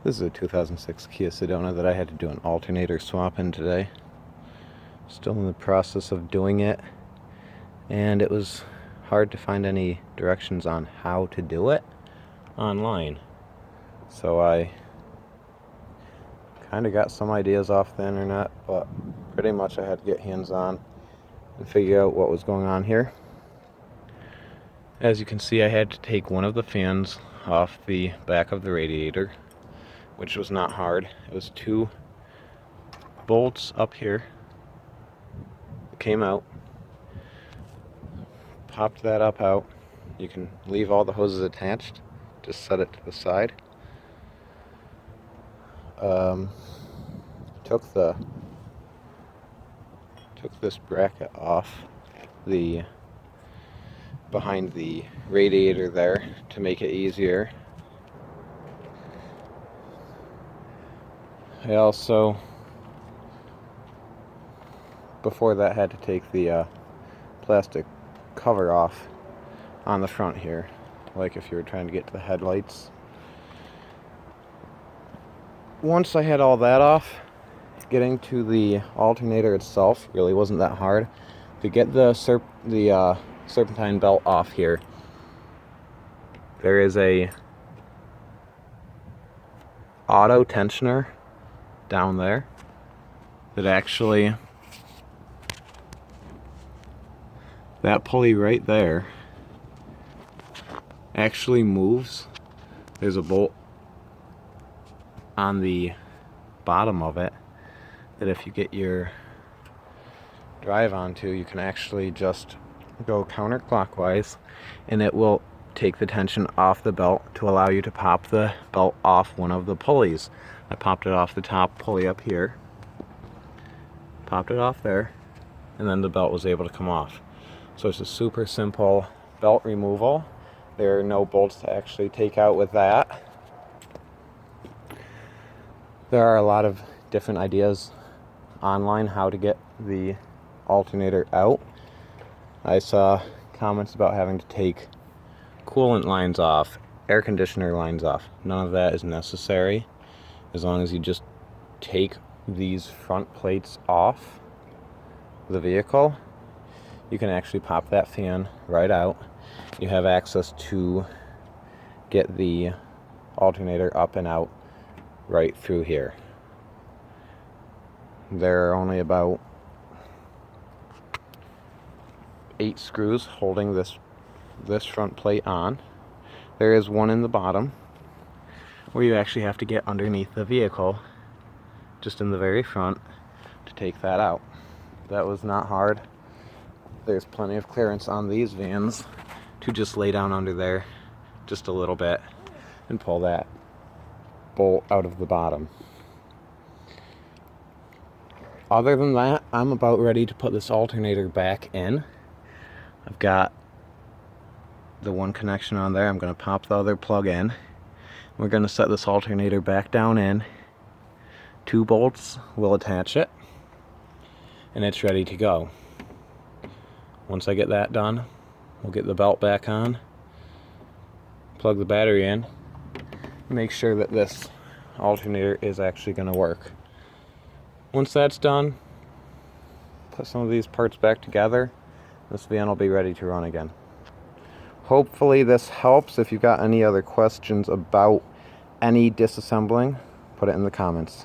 This is a 2006 Kia Sedona that I had to do an alternator swap in today. Still in the process of doing it, and it was hard to find any directions on how to do it online. So I kind of got some ideas off the internet, but pretty much I had to get hands-on and figure out what was going on here. As you can see, I had to take one of the fans off the back of the radiator, which was not hard. It was two bolts up here. Came out, popped that up out. You can leave all the hoses attached, just set it to the side. Took this bracket off the behind the radiator there to make it easier. I also, before that, had to take the plastic cover off on the front here, like if you were trying to get to the headlights. Once I had all that off, getting to the alternator itself really wasn't that hard. To get the serpentine belt off here, there is a auto tensioner down there that actually, that pulley right there actually moves. There's a bolt on the bottom of it that if you get your drive onto, you can actually just go counterclockwise and it will take the tension off the belt to allow you to pop the belt off one of the pulleys. I popped it off the top pulley up here, popped it off there, and then the belt was able to come off. So it's a super simple belt removal. There are no bolts to actually take out with that. There are a lot of different ideas online how to get the alternator out. I saw comments about having to take coolant lines off, air conditioner lines off. None of that is necessary. As long as you just take these front plates off the vehicle, you can actually pop that fan right out. You have access to get the alternator up and out right through here. There are only about 8 screws holding this front plate on. There is one in the bottom where you actually have to get underneath the vehicle, just in the very front, to take that out. That was not hard. There's plenty of clearance on these vans to just lay down under there just a little bit and pull that bolt out of the bottom. Other than that, I'm about ready to put this alternator back in. I've got the one connection on there. I'm going to pop the other plug in. We're going to set this alternator back down in. 2 bolts will attach it, and it's ready to go. Once I get that done, we'll get the belt back on, plug the battery in, make sure that this alternator is actually going to work. Once that's done, put some of these parts back together. This van will be ready to run again. Hopefully this helps. If you've got any other questions about any disassembling, put it in the comments.